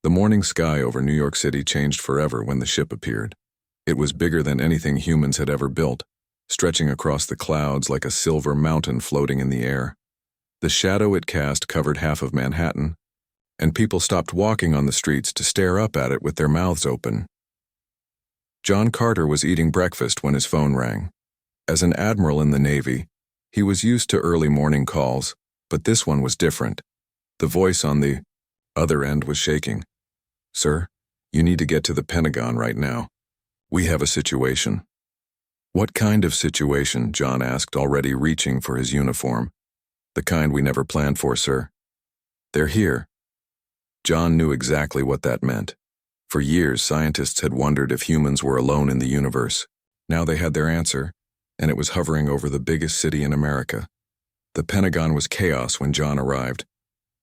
The morning sky over New York City changed forever when the ship appeared. It was bigger than anything humans had ever built, stretching across the clouds like a silver mountain floating in the air. The shadow it cast covered half of Manhattan, and people stopped walking on the streets to stare up at it with their mouths open. John Carter was eating breakfast when his phone rang. As an admiral in the Navy, he was used to early morning calls, but this one was different. The voice on the other end was shaking. "Sir, you need to get to the Pentagon right now. We have a situation." "What kind of situation?" John asked, already reaching for his uniform. "The kind we never planned for, sir." "They're here." John knew exactly what that meant. For years, scientists had wondered if humans were alone in the universe. Now they had their answer, and it was hovering over the biggest city in America. The Pentagon was chaos when John arrived.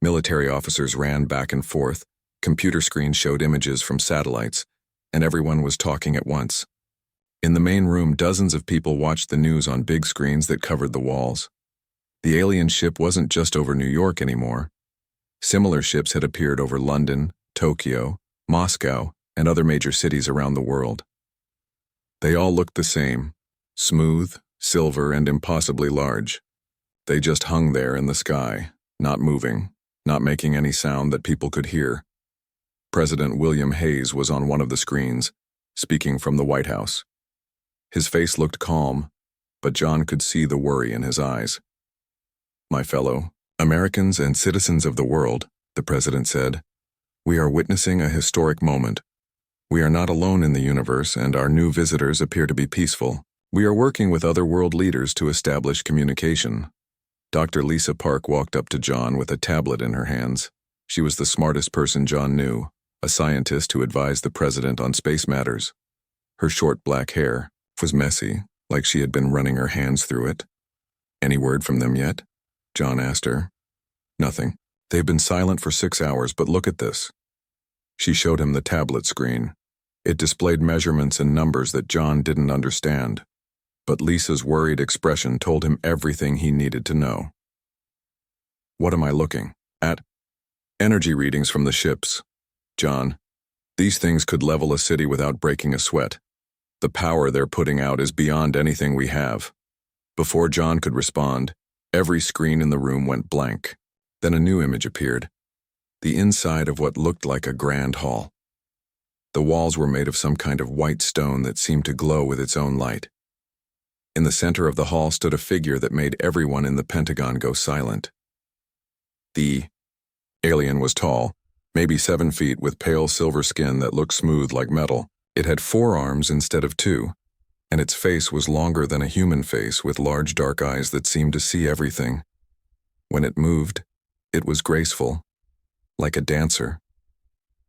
Military officers ran back and forth, computer screens showed images from satellites, and everyone was talking at once. In the main room, dozens of people watched the news on big screens that covered the walls. The alien ship wasn't just over New York anymore. Similar ships had appeared over London, Tokyo, Moscow, and other major cities around the world. They all looked the same, smooth, silver, and impossibly large. They just hung there in the sky, not moving, not making any sound that people could hear. President William Hayes was on one of the screens, speaking from the White House. His face looked calm, but John could see the worry in his eyes. "My fellow Americans and citizens of the world," the president said, "we are witnessing a historic moment. We are not alone in the universe, and our new visitors appear to be peaceful. We are working with other world leaders to establish communication." Dr. Lisa Park walked up to John with a tablet in her hands. She was the smartest person John knew, a scientist who advised the president on space matters. Her short black hair was messy, like she had been running her hands through it. "Any word from them yet?" John asked her. "Nothing. They've been silent for 6 hours, but look at this." She showed him the tablet screen. It displayed measurements and numbers that John didn't understand, but Lisa's worried expression told him everything he needed to know. "What am I looking at?" "Energy readings from the ships. John, these things could level a city without breaking a sweat. The power they're putting out is beyond anything we have." Before John could respond, every screen in the room went blank. Then a new image appeared. The inside of what looked like a grand hall. The walls were made of some kind of white stone that seemed to glow with its own light. In the center of the hall stood a figure that made everyone in the Pentagon go silent. The alien was tall, maybe 7 feet, with pale silver skin that looked smooth like metal. It had 4 arms instead of 2, and its face was longer than a human face with large dark eyes that seemed to see everything. When it moved, it was graceful, like a dancer.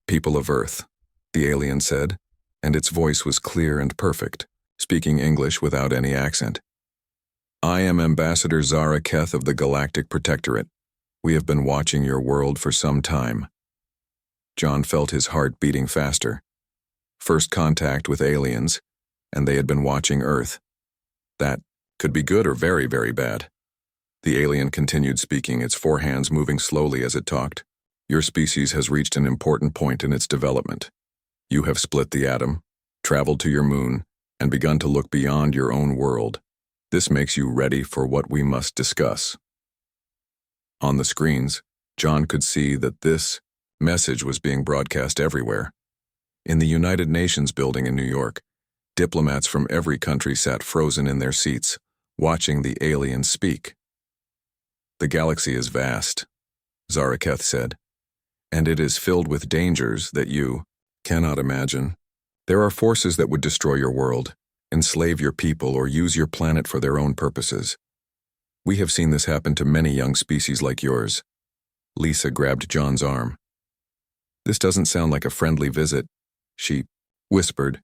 "People of Earth," the alien said, and its voice was clear and perfect, speaking English without any accent. "I am Ambassador Zara Keth of the Galactic Protectorate. We have been watching your world for some time." John felt his heart beating faster. First contact with aliens, and they had been watching Earth. That could be good or very, very bad. The alien continued speaking, its 4 hands moving slowly as it talked. "Your species has reached an important point in its development. You have split the atom, traveled to your moon, and begun to look beyond your own world. This makes you ready for what we must discuss." On the screens, John could see that this message was being broadcast everywhere. In the United Nations building in New York, diplomats from every country sat frozen in their seats, watching the alien speak. "The galaxy is vast," Zara Keth said, "and it is filled with dangers that you cannot imagine. There are forces that would destroy your world, enslave your people, or use your planet for their own purposes. We have seen this happen to many young species like yours." Lisa grabbed John's arm. "This doesn't sound like a friendly visit," she whispered.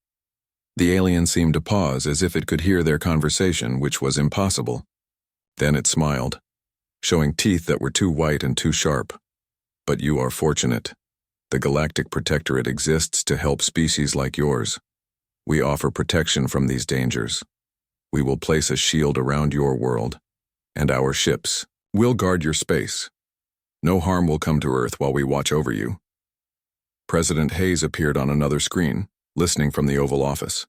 The alien seemed to pause as if it could hear their conversation, which was impossible. Then it smiled, showing teeth that were too white and too sharp. "But you are fortunate. The Galactic Protectorate exists to help species like yours. We offer protection from these dangers. We will place a shield around your world, and our ships will guard your space. No harm will come to Earth while we watch over you." President Hayes appeared on another screen, listening from the Oval Office.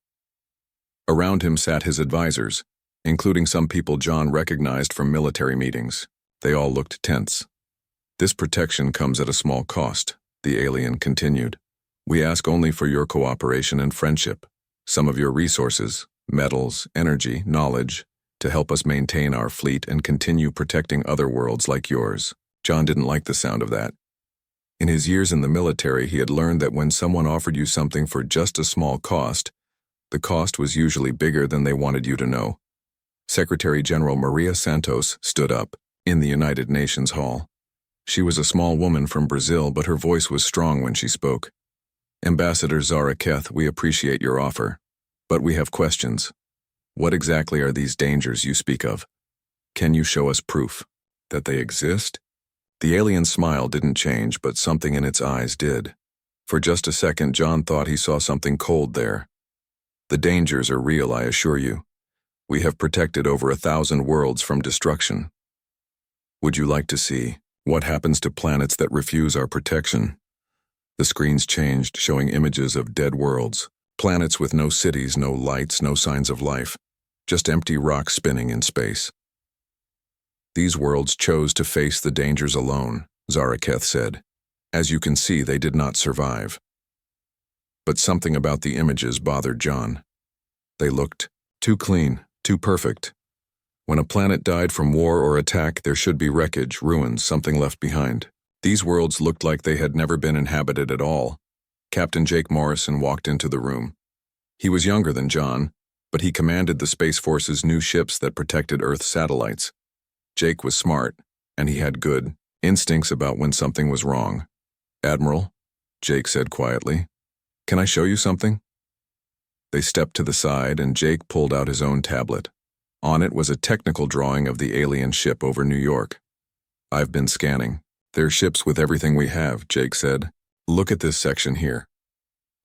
Around him sat his advisors, including some people John recognized from military meetings. They all looked tense. "This protection comes at a small cost," the alien continued. "We ask only for your cooperation and friendship, some of your resources, metals, energy, knowledge, to help us maintain our fleet and continue protecting other worlds like yours." John didn't like the sound of that. In his years in the military, he had learned that when someone offered you something for just a small cost, the cost was usually bigger than they wanted you to know. Secretary General Maria Santos stood up in the United Nations Hall. She was a small woman from Brazil, but her voice was strong when she spoke. "Ambassador Zara Keth, we appreciate your offer, but we have questions. What exactly are these dangers you speak of? Can you show us proof that they exist?" The alien's smile didn't change, but something in its eyes did. For just a second, John thought he saw something cold there. "The dangers are real, I assure you. We have protected over 1,000 worlds from destruction. Would you like to see what happens to planets that refuse our protection?" The screens changed, showing images of dead worlds, planets with no cities, no lights, no signs of life, just empty rocks spinning in space. "These worlds chose to face the dangers alone," Zara Keth said. "As you can see, they did not survive." But something about the images bothered John. They looked too clean, too perfect. When a planet died from war or attack, there should be wreckage, ruins, something left behind. These worlds looked like they had never been inhabited at all. Captain Jake Morrison walked into the room. He was younger than John, but he commanded the Space Force's new ships that protected Earth's satellites. Jake was smart, and he had good instincts about when something was wrong. "Admiral," Jake said quietly, "can I show you something?" They stepped to the side, and Jake pulled out his own tablet. On it was a technical drawing of the alien ship over New York. "I've been scanning. They're ships with everything we have," Jake said. "Look at this section here."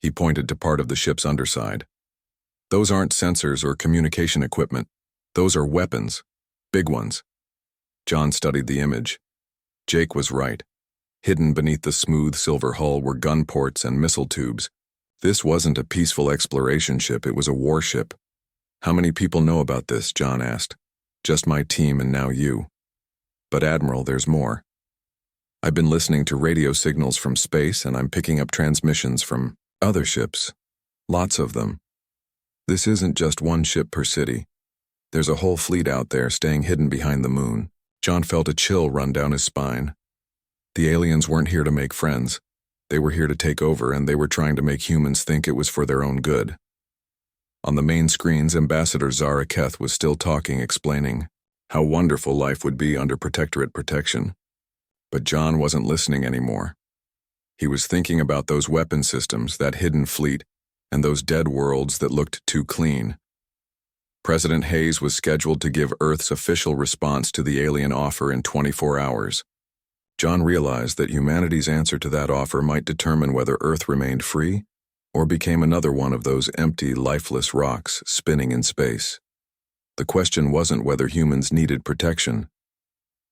He pointed to part of the ship's underside. "Those aren't sensors or communication equipment. Those are weapons. Big ones." John studied the image. Jake was right. Hidden beneath the smooth silver hull were gun ports and missile tubes. This wasn't a peaceful exploration ship, it was a warship. "How many people know about this?" John asked. "Just my team and now you." "But Admiral, there's more. I've been listening to radio signals from space, and I'm picking up transmissions from other ships. Lots of them. This isn't just one ship per city. There's a whole fleet out there staying hidden behind the moon." John felt a chill run down his spine. The aliens weren't here to make friends. They were here to take over, and they were trying to make humans think it was for their own good. On the main screens, Ambassador Zara Keth was still talking, explaining how wonderful life would be under Protectorate protection. But John wasn't listening anymore. He was thinking about those weapon systems, that hidden fleet, and those dead worlds that looked too clean. President Hayes was scheduled to give Earth's official response to the alien offer in 24 hours. John realized that humanity's answer to that offer might determine whether Earth remained free or became another one of those empty, lifeless rocks spinning in space. The question wasn't whether humans needed protection.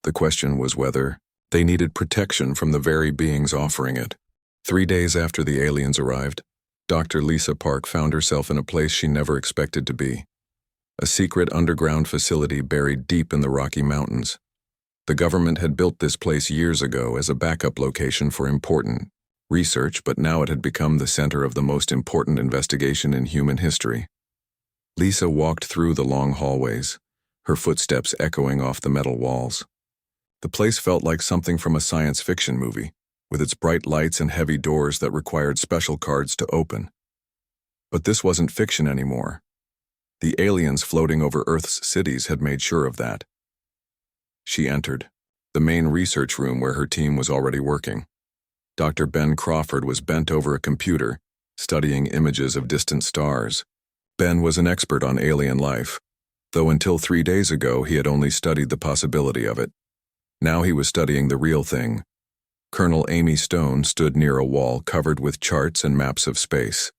The question was whether they needed protection from the very beings offering it. 3 days after the aliens arrived, Dr. Lisa Park found herself in a place she never expected to be. A secret underground facility buried deep in the Rocky Mountains. The government had built this place years ago as a backup location for important research, but now it had become the center of the most important investigation in human history. Lisa walked through the long hallways, her footsteps echoing off the metal walls. The place felt like something from a science fiction movie, with its bright lights and heavy doors that required special cards to open. But this wasn't fiction anymore. The aliens floating over Earth's cities had made sure of that. She entered the main research room where her team was already working. Dr. Ben Crawford was bent over a computer, studying images of distant stars. Ben was an expert on alien life, though until 3 days ago he had only studied the possibility of it. Now he was studying the real thing. Colonel Amy Stone stood near a wall covered with charts and maps of space.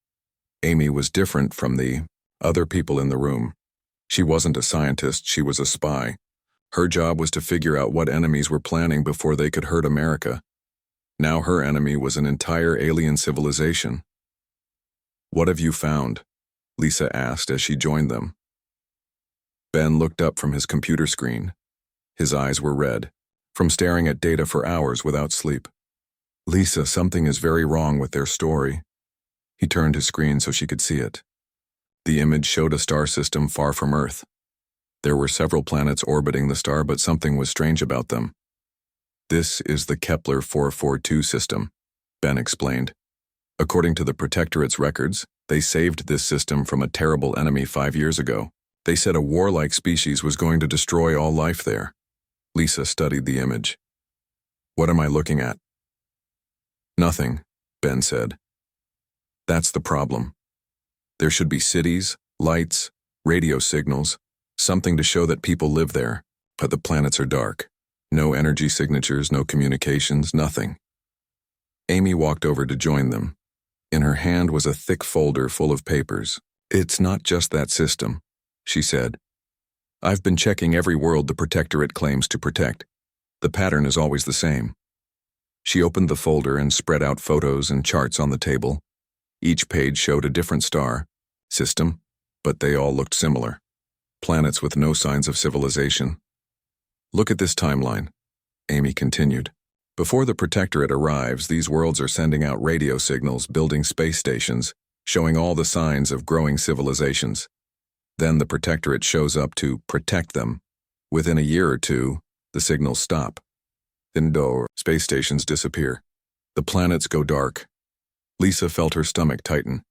Amy was different from the other people in the room. She wasn't a scientist, she was a spy. Her job was to figure out what enemies were planning before they could hurt America. Now her enemy was an entire alien civilization. "What have you found?" Lisa asked as she joined them. Ben looked up from his computer screen. His eyes were red, from staring at data for hours without sleep. "Lisa, something is very wrong with their story." He turned his screen so she could see it. The image showed a star system far from Earth. There were several planets orbiting the star, but something was strange about them. "This is the Kepler 442 system," Ben explained. "According to the Protectorate's records, they saved this system from a terrible enemy 5 years ago. They said a warlike species was going to destroy all life there." Lisa studied the image. "What am I looking at?" "Nothing," Ben said. "That's the problem. There should be cities, lights, radio signals, something to show that people live there, but the planets are dark. No energy signatures, no communications, nothing." Amy walked over to join them. In her hand was a thick folder full of papers. "It's not just that system," she said. "I've been checking every world the Protectorate claims to protect. The pattern is always the same." She opened the folder and spread out photos and charts on the table. Each page showed a different star, system, but they all looked similar. Planets with no signs of civilization. "Look at this timeline," Amy continued. "Before the Protectorate arrives, these worlds are sending out radio signals, building space stations, showing all the signs of growing civilizations. Then the Protectorate shows up to protect them. Within a year or two, the signals stop. Indoor space stations disappear. The planets go dark." Lisa felt her stomach tighten.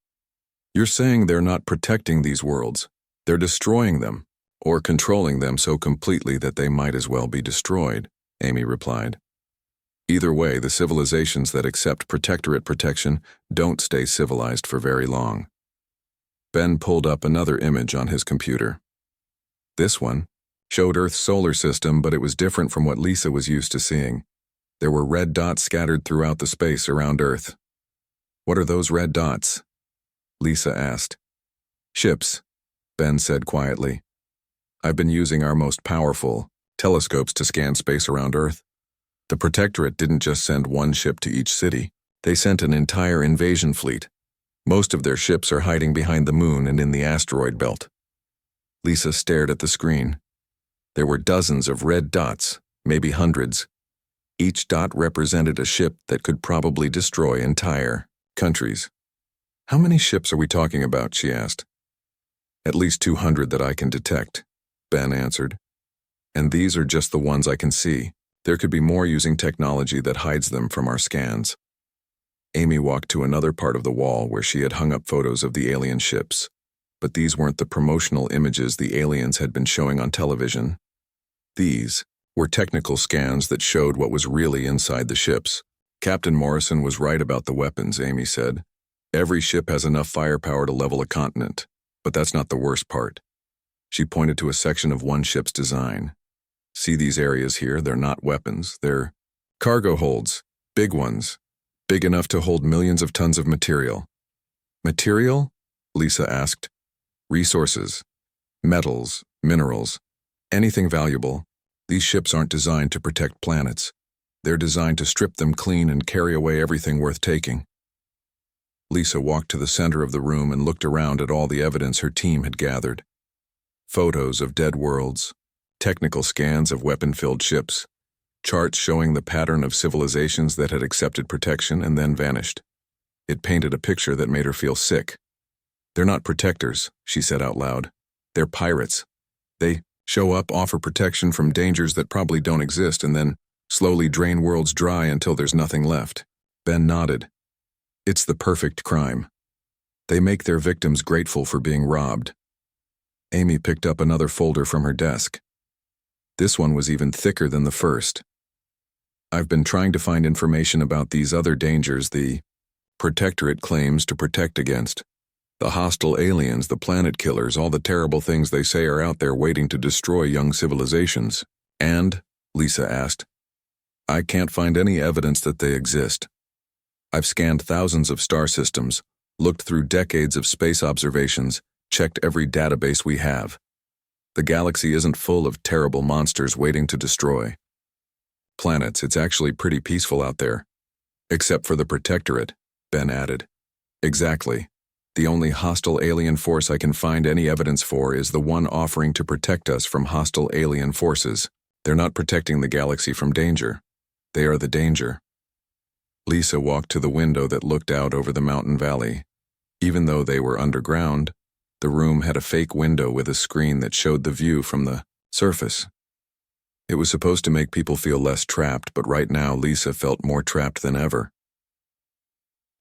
"You're saying they're not protecting these worlds. They're destroying them, or controlling them so completely that they might as well be destroyed," Amy replied. "Either way, the civilizations that accept Protectorate protection don't stay civilized for very long." Ben pulled up another image on his computer. This one showed Earth's solar system, but it was different from what Lisa was used to seeing. There were red dots scattered throughout the space around Earth. "What are those red dots?" Lisa asked. "Ships," Ben said quietly. "I've been using our most powerful telescopes to scan space around Earth. The Protectorate didn't just send one ship to each city. They sent an entire invasion fleet. Most of their ships are hiding behind the moon and in the asteroid belt." Lisa stared at the screen. There were dozens of red dots, maybe hundreds. Each dot represented a ship that could probably destroy entire countries. "How many ships are we talking about?" she asked. "At least 200 that I can detect," Ben answered. "And these are just the ones I can see. There could be more using technology that hides them from our scans." Amy walked to another part of the wall where she had hung up photos of the alien ships. But these weren't the promotional images the aliens had been showing on television. These were technical scans that showed what was really inside the ships. "Captain Morrison was right about the weapons," Amy said. "Every ship has enough firepower to level a continent, but that's not the worst part." She pointed to a section of one ship's design. "See these areas here? They're not weapons. They're cargo holds, big ones, big enough to hold millions of tons of material." "Material?" Lisa asked. "Resources, metals, minerals, anything valuable. These ships aren't designed to protect planets. They're designed to strip them clean and carry away everything worth taking." Lisa walked to the center of the room and looked around at all the evidence her team had gathered. Photos of dead worlds, technical scans of weapon-filled ships, charts showing the pattern of civilizations that had accepted protection and then vanished. It painted a picture that made her feel sick. "They're not protectors," she said out loud. "They're pirates. They show up, offer protection from dangers that probably don't exist, and then slowly drain worlds dry until there's nothing left." Ben nodded. "It's the perfect crime. They make their victims grateful for being robbed." Amy picked up another folder from her desk. This one was even thicker than the first. "I've been trying to find information about these other dangers the Protectorate claims to protect against. The hostile aliens, the planet killers, all the terrible things they say are out there waiting to destroy young civilizations." "And?" Lisa asked. "I can't find any evidence that they exist. I've scanned thousands of star systems, looked through decades of space observations, checked every database we have. The galaxy isn't full of terrible monsters waiting to destroy planets. It's actually pretty peaceful out there. Except for the Protectorate, Ben added. Exactly. The only hostile alien force I can find any evidence for is the one offering to protect us from hostile alien forces. They're not protecting the galaxy from danger. They are the danger. Lisa walked to the window that looked out over the mountain valley. Even though they were underground, the room had a fake window with a screen that showed the view from the surface. It was supposed to make people feel less trapped, but right now Lisa felt more trapped than ever.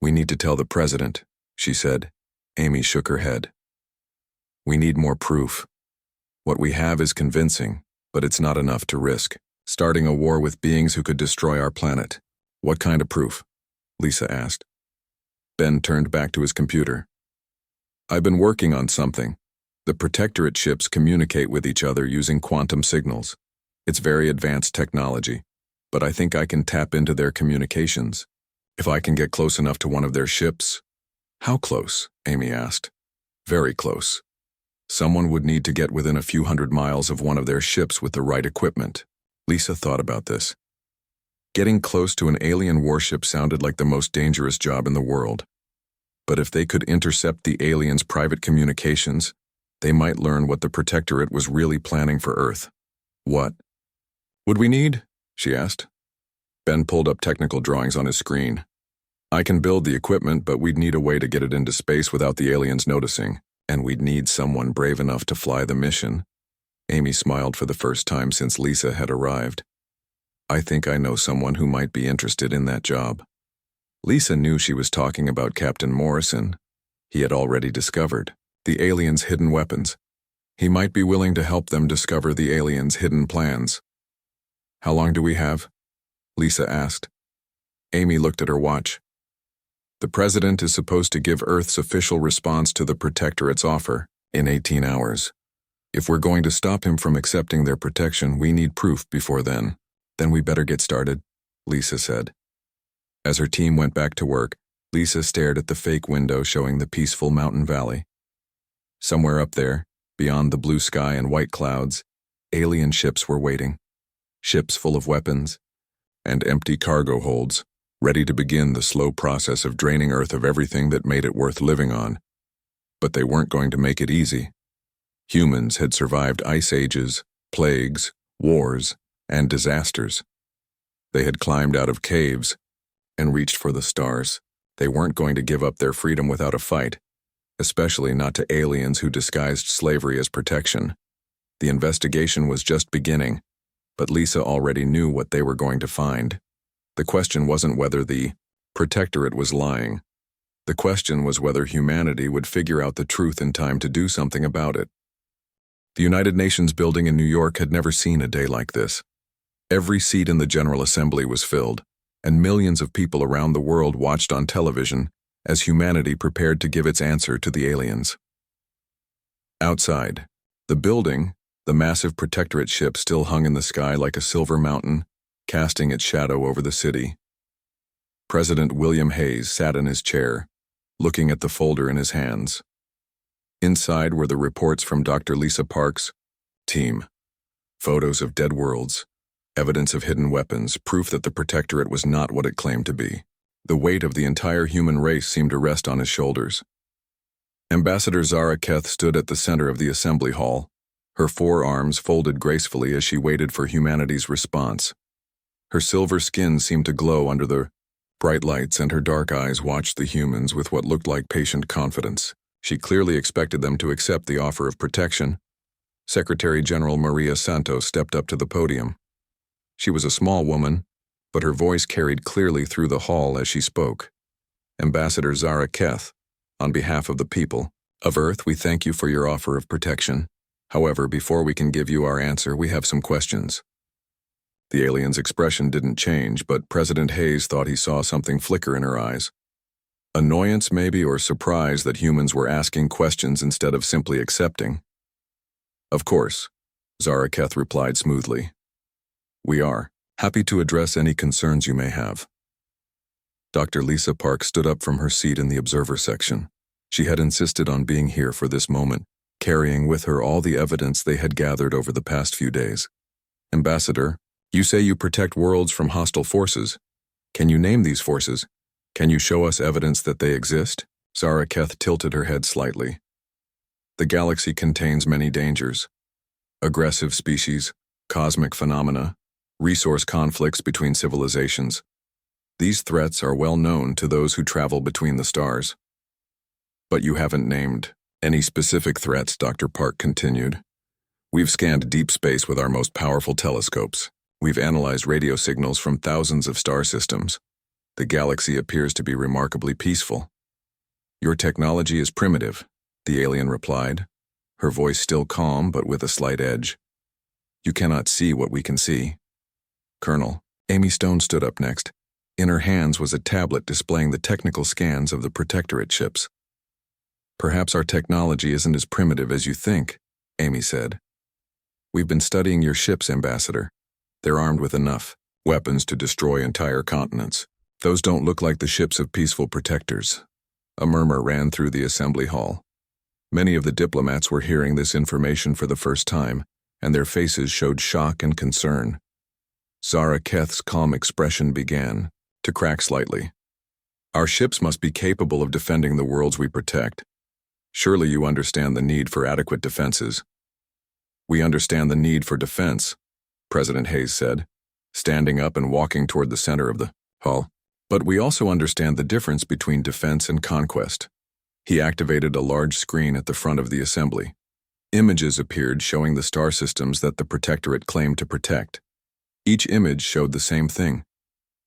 We need to tell the president, she said. Amy shook her head. We need more proof. What we have is convincing, but it's not enough to risk. Starting a war with beings who could destroy our planet. What kind of proof? Lisa asked. Ben turned back to his computer. I've been working on something. The Protectorate ships communicate with each other using quantum signals. It's very advanced technology, but I think I can tap into their communications. If I can get close enough to one of their ships. How close? Amy asked. Very close. Someone would need to get within a few hundred miles of one of their ships with the right equipment. Lisa thought about this. Getting close to an alien warship sounded like the most dangerous job in the world. But if they could intercept the aliens' private communications, they might learn what the Protectorate was really planning for Earth. What would we need? She asked. Ben pulled up technical drawings on his screen. I can build the equipment, but we'd need a way to get it into space without the aliens noticing, and we'd need someone brave enough to fly the mission. Amy smiled for the first time since Lisa had arrived. I think I know someone who might be interested in that job. Lisa knew she was talking about Captain Morrison. He had already discovered the aliens' hidden weapons. He might be willing to help them discover the aliens' hidden plans. How long do we have? Lisa asked. Amy looked at her watch. The president is supposed to give Earth's official response to the Protectorate's offer in 18 hours. If we're going to stop him from accepting their protection, we need proof before then. Then we better get started, Lisa said. As her team went back to work, Lisa stared at the fake window showing the peaceful mountain valley. Somewhere up there, beyond the blue sky and white clouds, alien ships were waiting. Ships full of weapons and empty cargo holds, ready to begin the slow process of draining Earth of everything that made it worth living on. But they weren't going to make it easy. Humans had survived ice ages, plagues, wars, and disasters. They had climbed out of caves and reached for the stars. They weren't going to give up their freedom without a fight, especially not to aliens who disguised slavery as protection. The investigation was just beginning, but Lisa already knew what they were going to find. The question wasn't whether the Protectorate was lying. The question was whether humanity would figure out the truth in time to do something about it. The United Nations building in New York had never seen a day like this. Every seat in the General Assembly was filled, and millions of people around the world watched on television as humanity prepared to give its answer to the aliens. Outside, the building, the massive Protectorate ship still hung in the sky like a silver mountain, casting its shadow over the city. President William Hayes sat in his chair, looking at the folder in his hands. Inside were the reports from Dr. Lisa Park's team. Photos of dead worlds, evidence of hidden weapons, proof that the Protectorate was not what it claimed to be. The weight of the entire human race seemed to rest on his shoulders. Ambassador Zara Keth stood at the center of the assembly hall, her forearms folded gracefully as she waited for humanity's response. Her silver skin seemed to glow under the bright lights, and her dark eyes watched the humans with what looked like patient confidence. She clearly expected them to accept the offer of protection. Secretary General Maria Santos stepped up to the podium. She was a small woman, but her voice carried clearly through the hall as she spoke. Ambassador Zara Keth, on behalf of the people of Earth, we thank you for your offer of protection. However, before we can give you our answer, we have some questions. The alien's expression didn't change, but President Hayes thought he saw something flicker in her eyes. Annoyance, maybe, or surprise that humans were asking questions instead of simply accepting. Of course, Zara Keth replied smoothly. We are happy to address any concerns you may have. Dr. Lisa Park stood up from her seat in the observer section. She had insisted on being here for this moment, carrying with her all the evidence they had gathered over the past few days. Ambassador, you say you protect worlds from hostile forces. Can you name these forces? Can you show us evidence that they exist? Zara Keth tilted her head slightly. The galaxy contains many dangers. Aggressive species, cosmic phenomena, resource conflicts between civilizations. These threats are well known to those who travel between the stars. But you haven't named any specific threats, Dr. Park continued. We've scanned deep space with our most powerful telescopes. We've analyzed radio signals from thousands of star systems. The galaxy appears to be remarkably peaceful. Your technology is primitive, the alien replied, her voice still calm but with a slight edge. You cannot see what we can see. Colonel, Amy Stone stood up next. In her hands was a tablet displaying the technical scans of the Protectorate ships. Perhaps our technology isn't as primitive as you think, Amy said. We've been studying your ships, Ambassador. They're armed with enough weapons to destroy entire continents. Those don't look like the ships of peaceful protectors. A murmur ran through the assembly hall. Many of the diplomats were hearing this information for the first time, and their faces showed shock and concern. Zara Keth's calm expression began to crack slightly. Our ships must be capable of defending the worlds we protect. Surely you understand the need for adequate defenses. We understand the need for defense, President Hayes said, standing up and walking toward the center of the hall. But we also understand the difference between defense and conquest. He activated a large screen at the front of the assembly. Images appeared showing the star systems that the Protectorate claimed to protect. Each image showed the same thing: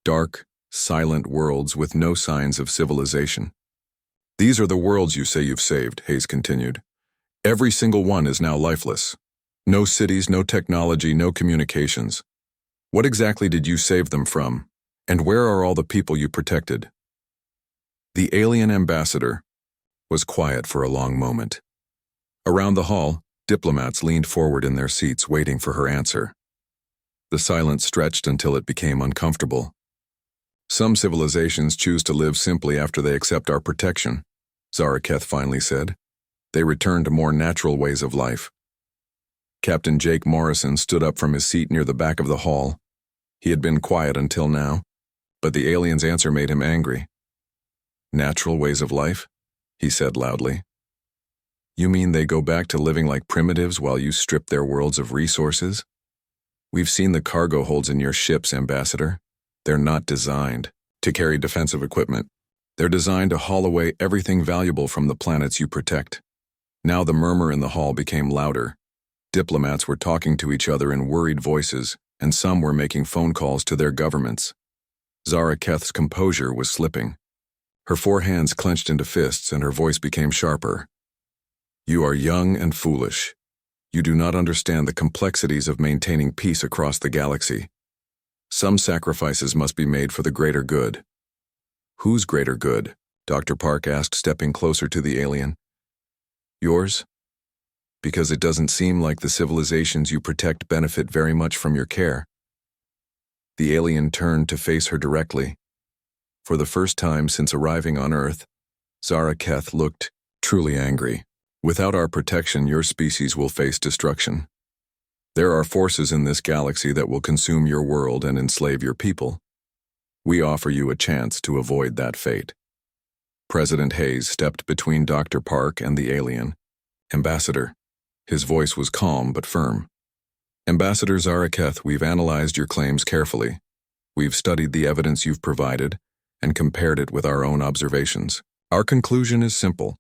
dark, silent worlds with no signs of civilization. These are the worlds you say you've saved, Hayes continued. Every single one is now lifeless. No cities, no technology, no communications. What exactly did you save them from? And where are all the people you protected? The alien ambassador was quiet for a long moment. Around the hall, diplomats leaned forward in their seats waiting for her answer. The silence stretched until it became uncomfortable. Some civilizations choose to live simply after they accept our protection, Zara Keth finally said. They return to more natural ways of life. Captain Jake Morrison stood up from his seat near the back of the hall. He had been quiet until now, but the alien's answer made him angry. Natural ways of life? He said loudly. You mean they go back to living like primitives while you strip their worlds of resources? We've seen the cargo holds in your ships, Ambassador. They're not designed to carry defensive equipment. They're designed to haul away everything valuable from the planets you protect. Now the murmur in the hall became louder. Diplomats were talking to each other in worried voices, and some were making phone calls to their governments. Zara Keth's composure was slipping. Her four hands clenched into fists and her voice became sharper. You are young and foolish. You do not understand the complexities of maintaining peace across the galaxy. Some sacrifices must be made for the greater good. Whose greater good? Dr. Park asked, stepping closer to the alien. Yours? Because it doesn't seem like the civilizations you protect benefit very much from your care. The alien turned to face her directly. For the first time since arriving on Earth, Zara Keth looked truly angry. Without our protection, your species will face destruction. There are forces in this galaxy that will consume your world and enslave your people. We offer you a chance to avoid that fate. President Hayes stepped between Dr. Park and the alien. Ambassador. His voice was calm but firm. Ambassador Zara Keth, we've analyzed your claims carefully. We've studied the evidence you've provided and compared it with our own observations. Our conclusion is simple.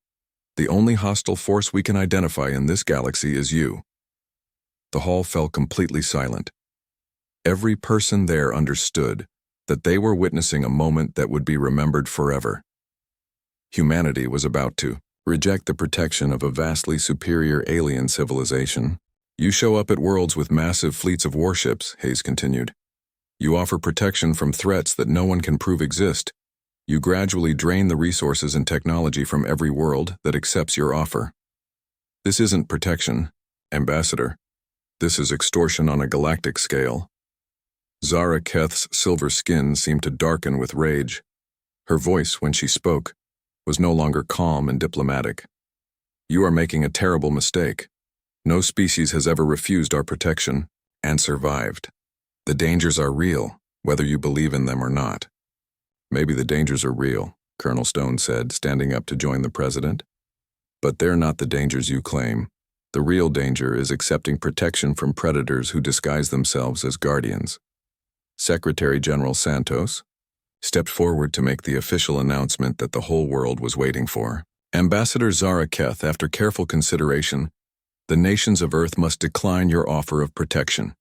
The only hostile force we can identify in this galaxy is you. The hall fell completely silent. Every person there understood that they were witnessing a moment that would be remembered forever. Humanity was about to reject the protection of a vastly superior alien civilization. You show up at worlds with massive fleets of warships, Hayes continued. You offer protection from threats that no one can prove exist. You gradually drain the resources and technology from every world that accepts your offer. This isn't protection, Ambassador. This is extortion on a galactic scale. Zara Keth's silver skin seemed to darken with rage. Her voice, when she spoke, was no longer calm and diplomatic. You are making a terrible mistake. No species has ever refused our protection and survived. The dangers are real, whether you believe in them or not. Maybe the dangers are real, Colonel Stone said, standing up to join the president. But they're not the dangers you claim. The real danger is accepting protection from predators who disguise themselves as guardians. Secretary General Santos stepped forward to make the official announcement that the whole world was waiting for. Ambassador Zara Keth, after careful consideration, the nations of Earth must decline your offer of protection.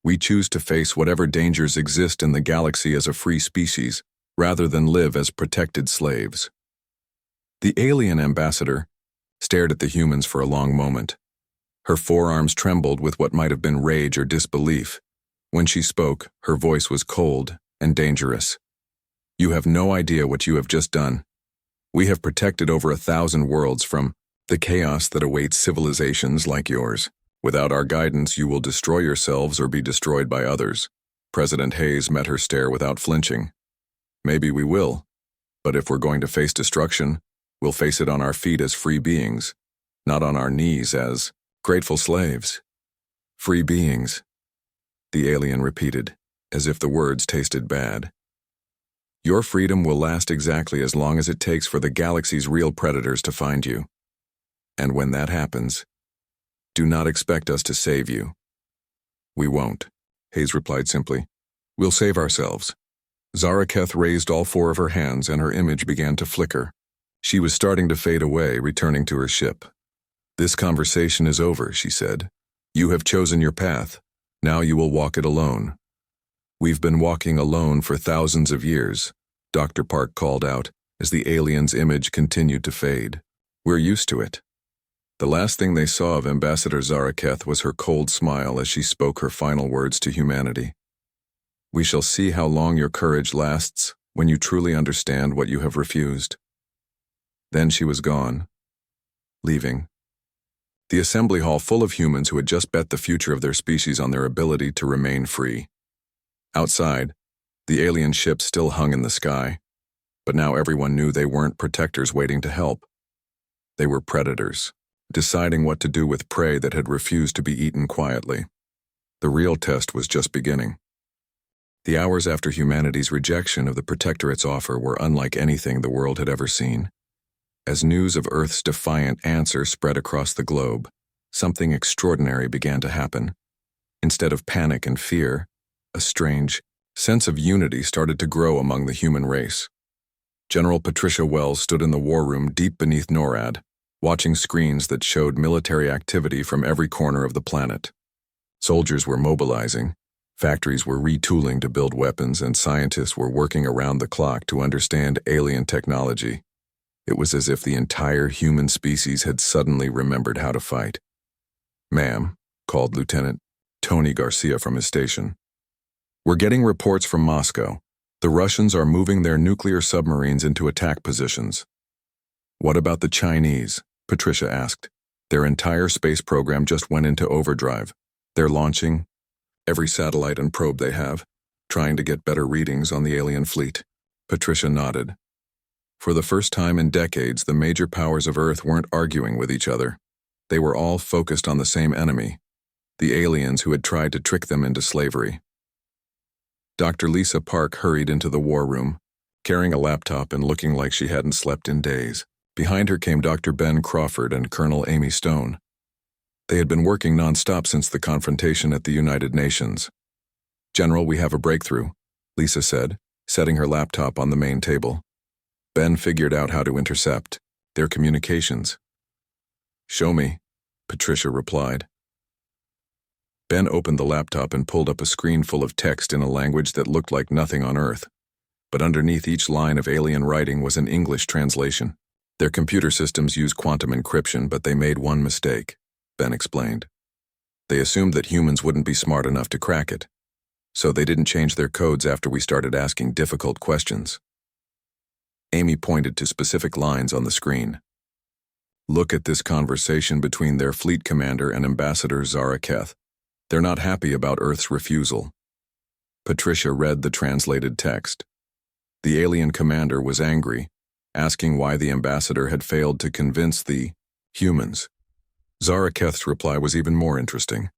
We choose to face whatever dangers exist in the galaxy as a free species, rather than live as protected slaves. The alien ambassador stared at the humans for a long moment. Her forearms trembled with what might have been rage or disbelief. When she spoke, her voice was cold and dangerous. You have no idea what you have just done. We have protected over 1,000 worlds from the chaos that awaits civilizations like yours. Without our guidance, you will destroy yourselves or be destroyed by others. President Hayes met her stare without flinching. Maybe we will, but if we're going to face destruction, we'll face it on our feet as free beings, not on our knees as grateful slaves. Free beings, the alien repeated, as if the words tasted bad. Your freedom will last exactly as long as it takes for the galaxy's real predators to find you. And when that happens, do not expect us to save you. We won't, Hayes replied simply. We'll save ourselves. Zara Keth raised all 4 of her hands and her image began to flicker. She was starting to fade away, returning to her ship. This conversation is over, she said. You have chosen your path. Now you will walk it alone. We've been walking alone for thousands of years, Dr. Park called out as the alien's image continued to fade. We're used to it. The last thing they saw of Ambassador Zara Keth was her cold smile as she spoke her final words to humanity. We shall see how long your courage lasts when you truly understand what you have refused. Then she was gone, leaving. The assembly hall full of humans who had just bet the future of their species on their ability to remain free. Outside, the alien ship still hung in the sky, but now everyone knew they weren't protectors waiting to help. They were predators, deciding what to do with prey that had refused to be eaten quietly. The real test was just beginning. The hours after humanity's rejection of the Protectorate's offer were unlike anything the world had ever seen. As news of Earth's defiant answer spread across the globe, something extraordinary began to happen. Instead of panic and fear, a strange sense of unity started to grow among the human race. General Patricia Wells stood in the war room deep beneath NORAD, watching screens that showed military activity from every corner of the planet. Soldiers were mobilizing, factories were retooling to build weapons, and scientists were working around the clock to understand alien technology. It was as if the entire human species had suddenly remembered how to fight. "Ma'am," called Lieutenant Tony Garcia from his station. "We're getting reports from Moscow. The Russians are moving their nuclear submarines into attack positions." "What about the Chinese?" Patricia asked. "Their entire space program just went into overdrive. They're launching every satellite and probe they have, trying to get better readings on the alien fleet." Patricia nodded. For the first time in decades, the major powers of Earth weren't arguing with each other. They were all focused on the same enemy, the aliens who had tried to trick them into slavery. Dr. Lisa Park hurried into the war room, carrying a laptop and looking like she hadn't slept in days. Behind her came Dr. Ben Crawford and Colonel Amy Stone. They had been working nonstop since the confrontation at the United Nations. "General, we have a breakthrough," Lisa said, setting her laptop on the main table. Ben figured out how to intercept their communications. "Show me," Patricia replied. Ben opened the laptop and pulled up a screen full of text in a language that looked like nothing on Earth. But underneath each line of alien writing was an English translation. "Their computer systems use quantum encryption, but they made one mistake," Ben explained. "They assumed that humans wouldn't be smart enough to crack it, so they didn't change their codes after we started asking difficult questions." Amy pointed to specific lines on the screen. "Look at this conversation between their fleet commander and Ambassador Zara Keth. They're not happy about Earth's refusal." Patricia read the translated text. The alien commander was angry, asking why the ambassador had failed to convince the humans. Zara Keth's reply was even more interesting.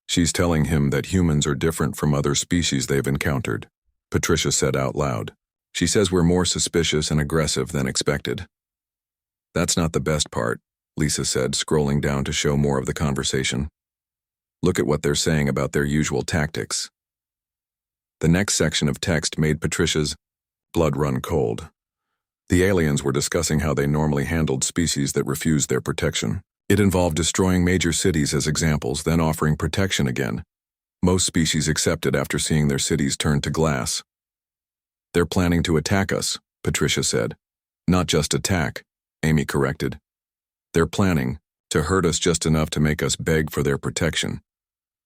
"She's telling him that humans are different from other species they've encountered," Patricia said out loud. She says we're more suspicious and aggressive than expected. That's not the best part, Lisa said, scrolling down to show more of the conversation. Look at what they're saying about their usual tactics. The next section of text made Patricia's blood run cold. The aliens were discussing how they normally handled species that refused their protection. It involved destroying major cities as examples, then offering protection again. Most species accepted after seeing their cities turn to glass. They're planning to attack us, Patricia said. Not just attack, Amy corrected. They're planning to hurt us just enough to make us beg for their protection.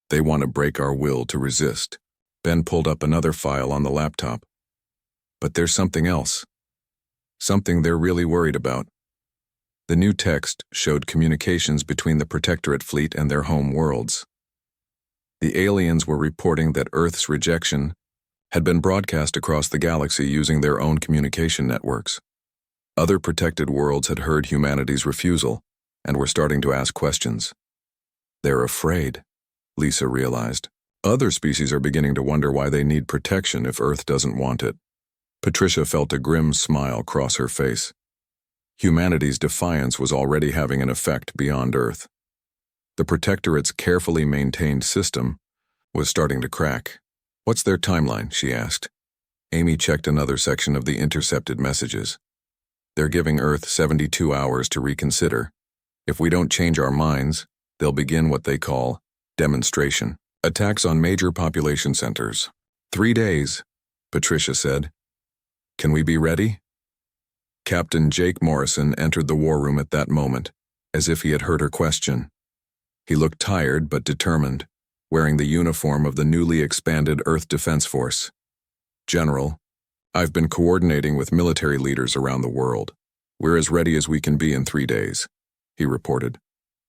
They want to break our will to resist. Ben pulled up another file on the laptop. But there's something else. Something they're really worried about. The new text showed communications between the Protectorate fleet and their home worlds. The aliens were reporting that Earth's rejection had been broadcast across the galaxy using their own communication networks. Other protected worlds had heard humanity's refusal and were starting to ask questions. They're afraid, Lisa realized. Other species are beginning to wonder why they need protection if Earth doesn't want it. Patricia felt a grim smile cross her face. Humanity's defiance was already having an effect beyond Earth. The Protectorate's carefully maintained system was starting to crack. What's their timeline? She asked. Amy checked another section of the intercepted messages. They're giving Earth 72 hours to reconsider. If we don't change our minds, they'll begin what they call demonstration. Attacks on major population centers. 3 days, Patricia said. Can we be ready? Captain Jake Morrison entered the war room at that moment, as if he had heard her question. He looked tired but determined, wearing the uniform of the newly expanded Earth Defense Force. General, I've been coordinating with military leaders around the world. We're as ready as we can be in 3 days, he reported.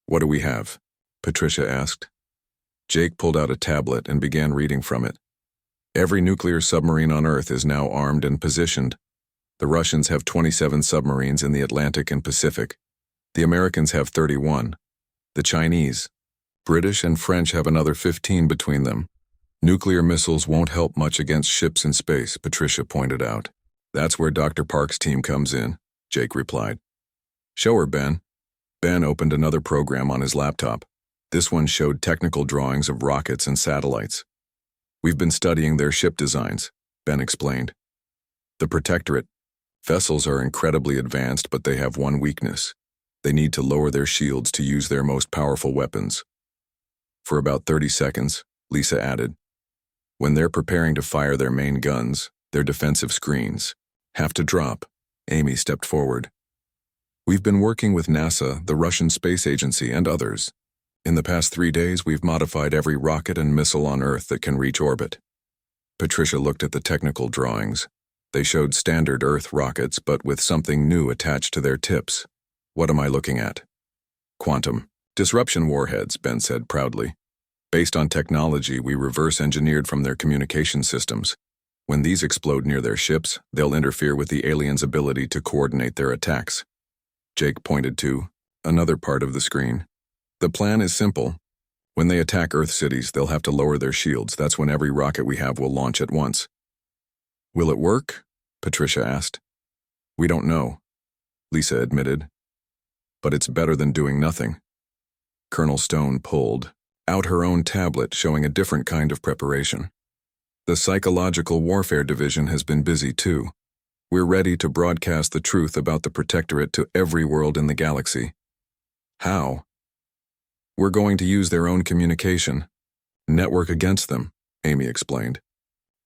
What do we have? Patricia asked. Jake pulled out a tablet and began reading from it. Every nuclear submarine on Earth is now armed and positioned. The Russians have 27 submarines in the Atlantic and Pacific. The Americans have 31. The Chinese, British, and French have another 15 between them. Nuclear missiles won't help much against ships in space, Patricia pointed out. That's where Dr. Park's team comes in, Jake replied. Show her, Ben. Ben opened another program on his laptop. This one showed technical drawings of rockets and satellites. We've been studying their ship designs, Ben explained. The Protectorate vessels are incredibly advanced, but they have one weakness. They need to lower their shields to use their most powerful weapons. For about 30 seconds, Lisa added. When they're preparing to fire their main guns, their defensive screens have to drop. Amy stepped forward. We've been working with NASA, the Russian Space Agency, and others. In the past 3 days, we've modified every rocket and missile on Earth that can reach orbit. Patricia looked at the technical drawings. They showed standard Earth rockets, but with something new attached to their tips. What am I looking at? Quantum disruption warheads, Ben said proudly. Based on technology we reverse-engineered from their communication systems. When these explode near their ships, they'll interfere with the aliens' ability to coordinate their attacks. Jake pointed to another part of the screen. The plan is simple. When they attack Earth cities, they'll have to lower their shields. That's when every rocket we have will launch at once. Will it work? Patricia asked. We don't know, Lisa admitted. But it's better than doing nothing. Colonel Stone pulled out her own tablet showing a different kind of preparation. The Psychological Warfare Division has been busy too. We're ready to broadcast the truth about the Protectorate to every world in the galaxy. How? We're going to use their own communication network against them, Amy explained.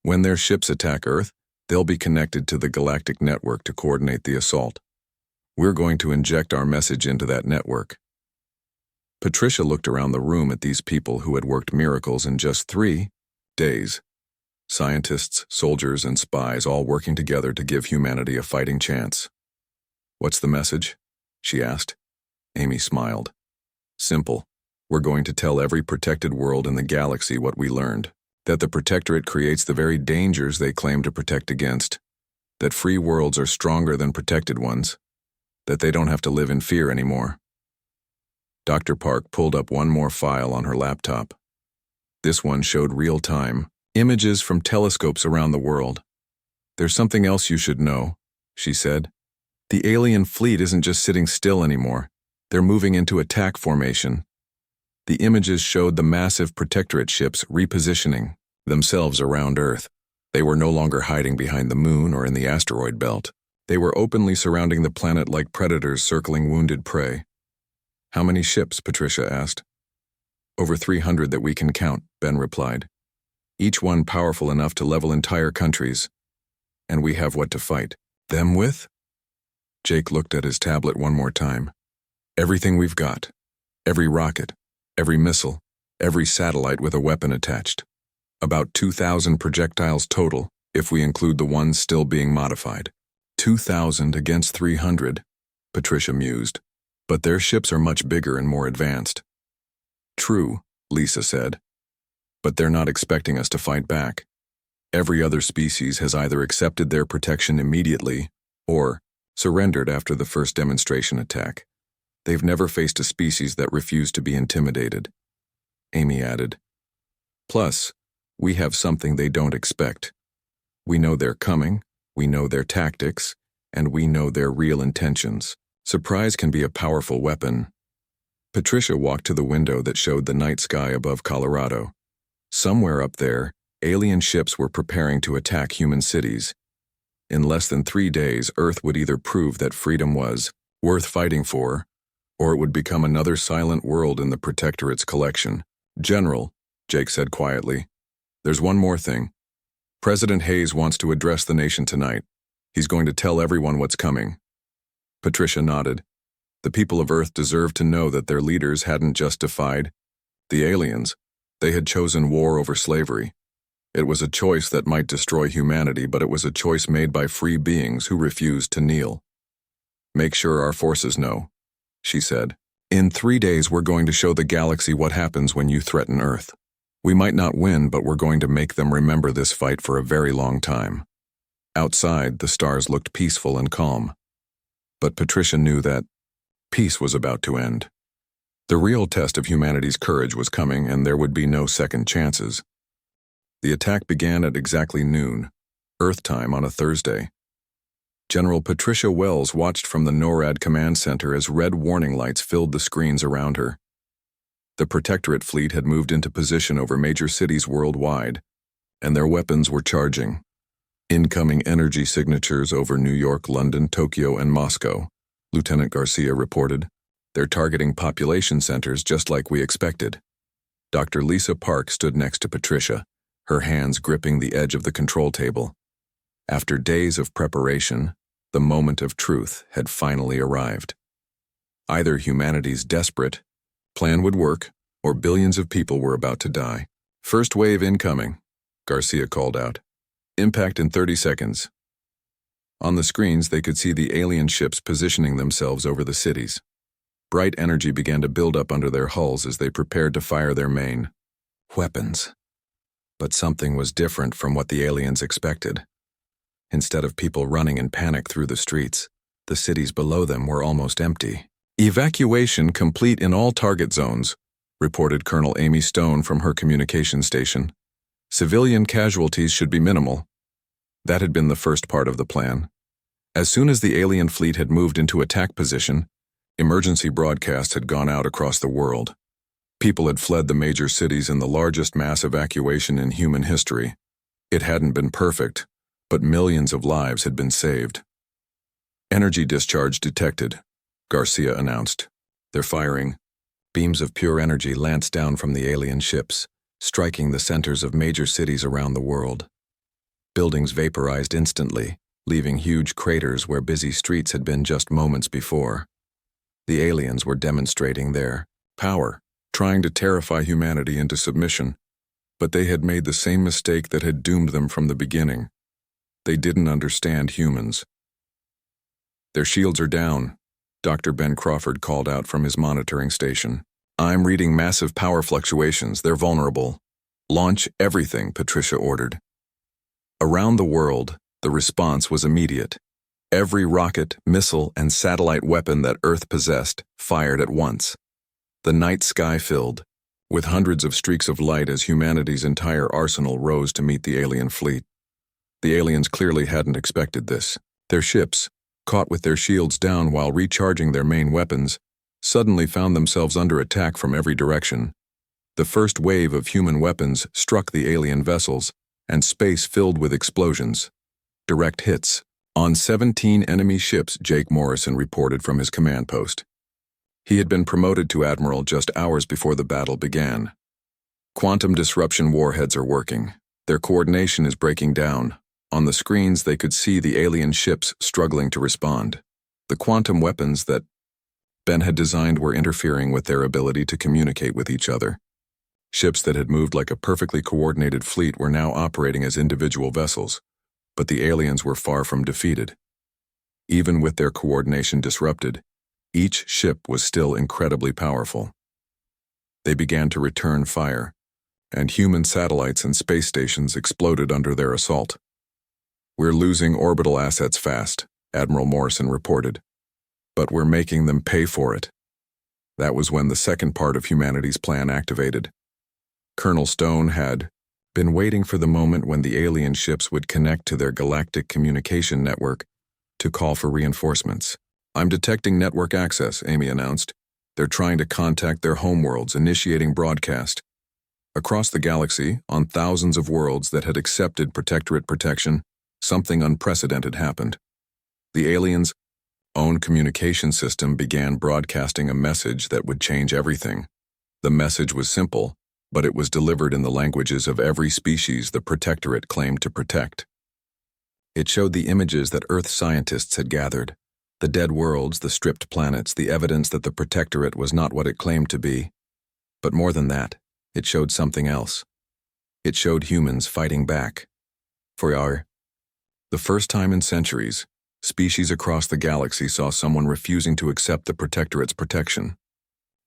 When their ships attack Earth, they'll be connected to the Galactic network to coordinate the assault. We're going to inject our message into that network. Patricia looked around the room at these people who had worked miracles in just 3 days. Scientists, soldiers, and spies all working together to give humanity a fighting chance. What's the message? She asked. Amy smiled. Simple. We're going to tell every protected world in the galaxy what we learned. That the Protectorate creates the very dangers they claim to protect against. That free worlds are stronger than protected ones. That they don't have to live in fear anymore. Dr. Park pulled up one more file on her laptop. This one showed real-time images from telescopes around the world. "There's something else you should know," she said. "The alien fleet isn't just sitting still anymore. They're moving into attack formation." The images showed the massive Protectorate ships repositioning themselves around Earth. They were no longer hiding behind the moon or in the asteroid belt. They were openly surrounding the planet like predators circling wounded prey. "How many ships?" Patricia asked. "Over 300 that we can count," Ben replied. "Each one powerful enough to level entire countries. And we have what to fight them with?" Jake looked at his tablet one more time. "Everything we've got. Every rocket, every missile, every satellite with a weapon attached. About 2,000 projectiles total, if we include the ones still being modified." 2,000 against 300, Patricia mused. "But their ships are much bigger and more advanced." "True," Lisa said. "But they're not expecting us to fight back. Every other species has either accepted their protection immediately or surrendered after the first demonstration attack. They've never faced a species that refused to be intimidated," Amy added. "Plus, we have something they don't expect. We know they're coming, we know their tactics, and we know their real intentions. Surprise can be a powerful weapon." Patricia walked to the window that showed the night sky above Colorado. Somewhere up there, alien ships were preparing to attack human cities. In less than 3 days, Earth would either prove that freedom was worth fighting for, or it would become another silent world in the Protectorate's collection. "General," Jake said quietly, "there's one more thing. President Hayes wants to address the nation tonight. He's going to tell everyone what's coming." Patricia nodded. The people of Earth deserved to know that their leaders hadn't just defied the aliens. They had chosen war over slavery. It was a choice that might destroy humanity, but it was a choice made by free beings who refused to kneel. "Make sure our forces know," she said. "In 3 days, we're going to show the galaxy what happens when you threaten Earth. We might not win, but we're going to make them remember this fight for a very long time." Outside, the stars looked peaceful and calm. But Patricia knew that peace was about to end. The real test of humanity's courage was coming, and there would be no second chances. The attack began at exactly noon, Earth time on a Thursday. General Patricia Wells watched from the NORAD command center as red warning lights filled the screens around her. The Protectorate fleet had moved into position over major cities worldwide, and their weapons were charging. "Incoming energy signatures over New York, London, Tokyo, and Moscow," Lieutenant Garcia reported. "They're targeting population centers just like we expected." Dr. Lisa Park stood next to Patricia, her hands gripping the edge of the control table. After days of preparation, the moment of truth had finally arrived. Either humanity's desperate plan would work, or billions of people were about to die. "First wave incoming," Garcia called out. "Impact in 30 seconds. On the screens, they could see the alien ships positioning themselves over the cities. Bright energy began to build up under their hulls as they prepared to fire their main weapons. But something was different from what the aliens expected. Instead of people running in panic through the streets, the cities below them were almost empty. "Evacuation complete in all target zones," reported Colonel Amy Stone from her communication station. "Civilian casualties should be minimal." That had been the first part of the plan. As soon as the alien fleet had moved into attack position, emergency broadcasts had gone out across the world. People had fled the major cities in the largest mass evacuation in human history. It hadn't been perfect, but millions of lives had been saved. "Energy discharge detected," Garcia announced. "They're firing." Beams of pure energy lanced down from the alien ships, striking the centers of major cities around the world. Buildings vaporized instantly, leaving huge craters where busy streets had been just moments before. The aliens were demonstrating their power, trying to terrify humanity into submission, but they had made the same mistake that had doomed them from the beginning. They didn't understand humans. "Their shields are down," Dr. Ben Crawford called out from his monitoring station. "I'm reading massive power fluctuations. They're vulnerable." "Launch everything," Patricia ordered. Around the world, the response was immediate. Every rocket, missile, and satellite weapon that Earth possessed fired at once. The night sky filled, with hundreds of streaks of light as humanity's entire arsenal rose to meet the alien fleet. The aliens clearly hadn't expected this. Their ships, caught with their shields down while recharging their main weapons, suddenly found themselves under attack from every direction. The first wave of human weapons struck the alien vessels, and space filled with explosions. Direct hits. On 17 enemy ships, Jake Morrison reported from his command post. He had been promoted to admiral just hours before the battle began. Quantum disruption warheads are working. Their coordination is breaking down. On the screens, they could see the alien ships struggling to respond. The quantum weapons that Ben had designed were interfering with their ability to communicate with each other. Ships that had moved like a perfectly coordinated fleet were now operating as individual vessels, but the aliens were far from defeated. Even with their coordination disrupted, each ship was still incredibly powerful. They began to return fire, and human satellites and space stations exploded under their assault. "We're losing orbital assets fast," Admiral Morrison reported. "But we're making them pay for it." That was when the second part of humanity's plan activated. Colonel Stone had been waiting for the moment when the alien ships would connect to their galactic communication network to call for reinforcements. "I'm detecting network access," Amy announced. "They're trying to contact their homeworlds, initiating broadcast." Across the galaxy, on thousands of worlds that had accepted Protectorate protection, something unprecedented happened. The aliens' own communication system began broadcasting a message that would change everything. The message was simple, but it was delivered in the languages of every species the Protectorate claimed to protect. It showed the images that Earth scientists had gathered, the dead worlds, the stripped planets, the evidence that the Protectorate was not what it claimed to be. But more than that, it showed something else. It showed humans fighting back. For the first time in centuries, species across the galaxy saw someone refusing to accept the Protectorate's protection.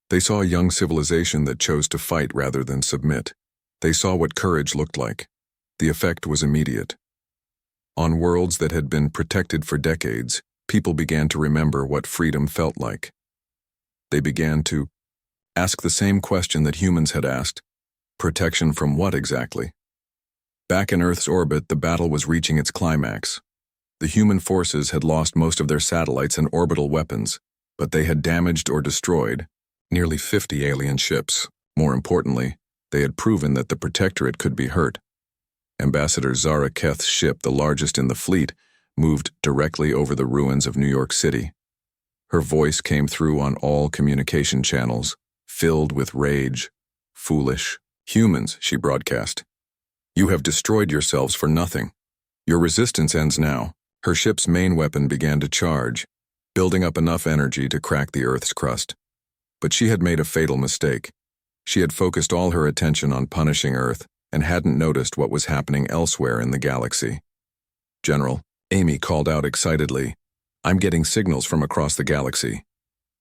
They saw a young civilization that chose to fight rather than submit. They saw what courage looked like. The effect was immediate. On worlds that had been protected for decades, people began to remember what freedom felt like. They began to ask the same question that humans had asked: protection from what exactly? Back in Earth's orbit, the battle was reaching its climax. The human forces had lost most of their satellites and orbital weapons, but they had damaged or destroyed nearly 50 alien ships. More importantly, they had proven that the Protectorate could be hurt. Ambassador Zara Keth's ship, the largest in the fleet, moved directly over the ruins of New York City. Her voice came through on all communication channels, filled with rage. "Foolish humans," she broadcast. "You have destroyed yourselves for nothing. Your resistance ends now." Her ship's main weapon began to charge, building up enough energy to crack the Earth's crust. But she had made a fatal mistake. She had focused all her attention on punishing Earth and hadn't noticed what was happening elsewhere in the galaxy. "General," Amy called out excitedly, "I'm getting signals from across the galaxy.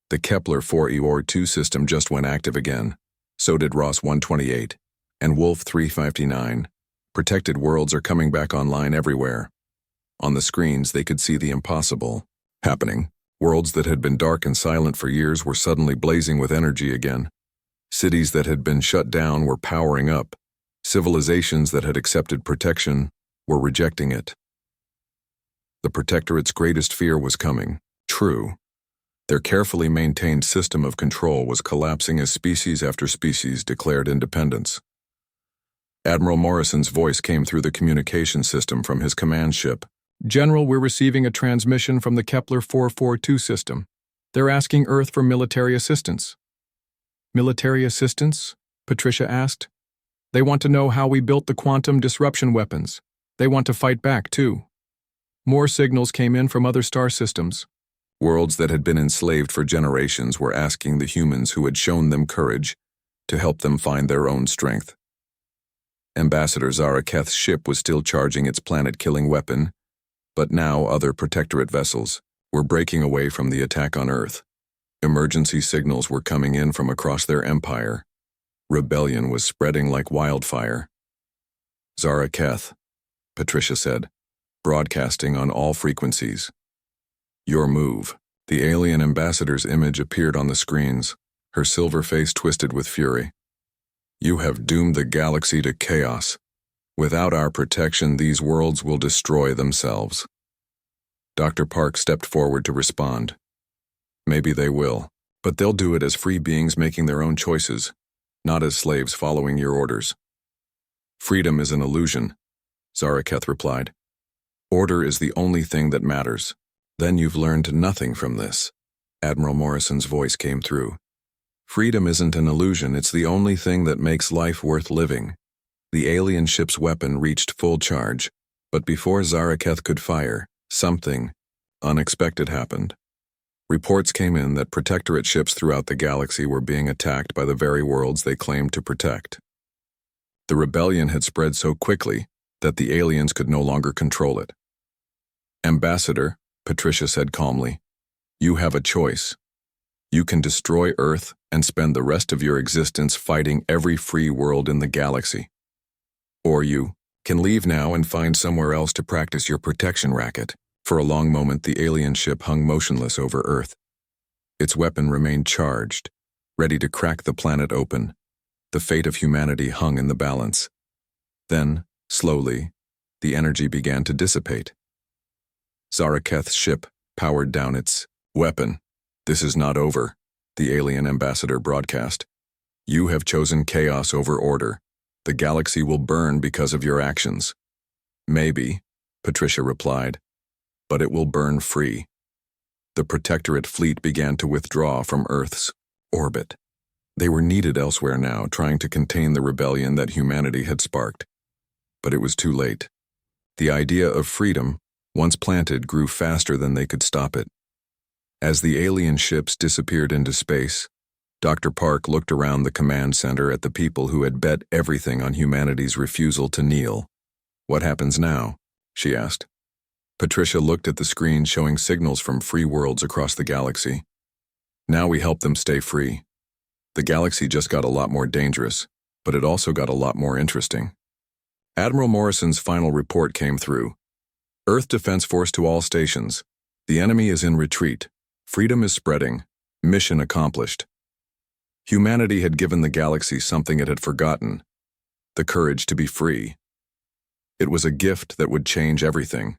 The Kepler 4e or 2 system just went active again. So did Ross 128 and Wolf 359. Protected worlds are coming back online everywhere." On the screens, they could see the impossible happening. Worlds that had been dark and silent for years were suddenly blazing with energy again. Cities that had been shut down were powering up. Civilizations that had accepted protection were rejecting it. The Protectorate's greatest fear was coming true. Their carefully maintained system of control was collapsing as species after species declared independence. Admiral Morrison's voice came through the communication system from his command ship. "General, we're receiving a transmission from the Kepler 442 system. They're asking Earth for military assistance." "Military assistance?" Patricia asked. "They want to know how we built the quantum disruption weapons. They want to fight back, too." More signals came in from other star systems. Worlds that had been enslaved for generations were asking the humans who had shown them courage to help them find their own strength. Ambassador Zara Keth's ship was still charging its planet-killing weapon, but now other Protectorate vessels were breaking away from the attack on Earth. Emergency signals were coming in from across their empire. Rebellion was spreading like wildfire. "Zara Keth," Patricia said, broadcasting on all frequencies. "Your move." The alien ambassador's image appeared on the screens, her silver face twisted with fury. "You have doomed the galaxy to chaos. Without our protection, these worlds will destroy themselves. Dr. Park stepped forward to respond. Maybe they will, but they'll do it as free beings making their own choices, not as slaves following your orders. Freedom is an illusion, Zaraketh replied. Order is the only thing that matters. Then you've learned nothing from this. Admiral Morrison's voice came through. Freedom isn't an illusion, it's the only thing that makes life worth living. The alien ship's weapon reached full charge, but before Zaraketh could fire, something unexpected happened. Reports came in that Protectorate ships throughout the galaxy were being attacked by the very worlds they claimed to protect. The rebellion had spread so quickly that the aliens could no longer control it. Ambassador, Patricia said calmly, you have a choice. You can destroy Earth and spend the rest of your existence fighting every free world in the galaxy. Or you can leave now and find somewhere else to practice your protection racket. For a long moment, the alien ship hung motionless over Earth. Its weapon remained charged, ready to crack the planet open. The fate of humanity hung in the balance. Then, slowly, the energy began to dissipate. Zaraketh's ship powered down its weapon. This is not over, the alien ambassador broadcast. You have chosen chaos over order. The galaxy will burn because of your actions. Maybe, Patricia replied, but it will burn free. The Protectorate fleet began to withdraw from Earth's orbit. They were needed elsewhere now, trying to contain the rebellion that humanity had sparked. But it was too late. The idea of freedom, once planted, grew faster than they could stop it. As the alien ships disappeared into space, Dr. Park looked around the command center at the people who had bet everything on humanity's refusal to kneel. What happens now? She asked. Patricia looked at the screen showing signals from free worlds across the galaxy. Now we help them stay free. The galaxy just got a lot more dangerous, but it also got a lot more interesting. Admiral Morrison's final report came through. Earth Defense Force to all stations. The enemy is in retreat. Freedom is spreading. Mission accomplished. Humanity had given the galaxy something it had forgotten: the courage to be free. It was a gift that would change everything.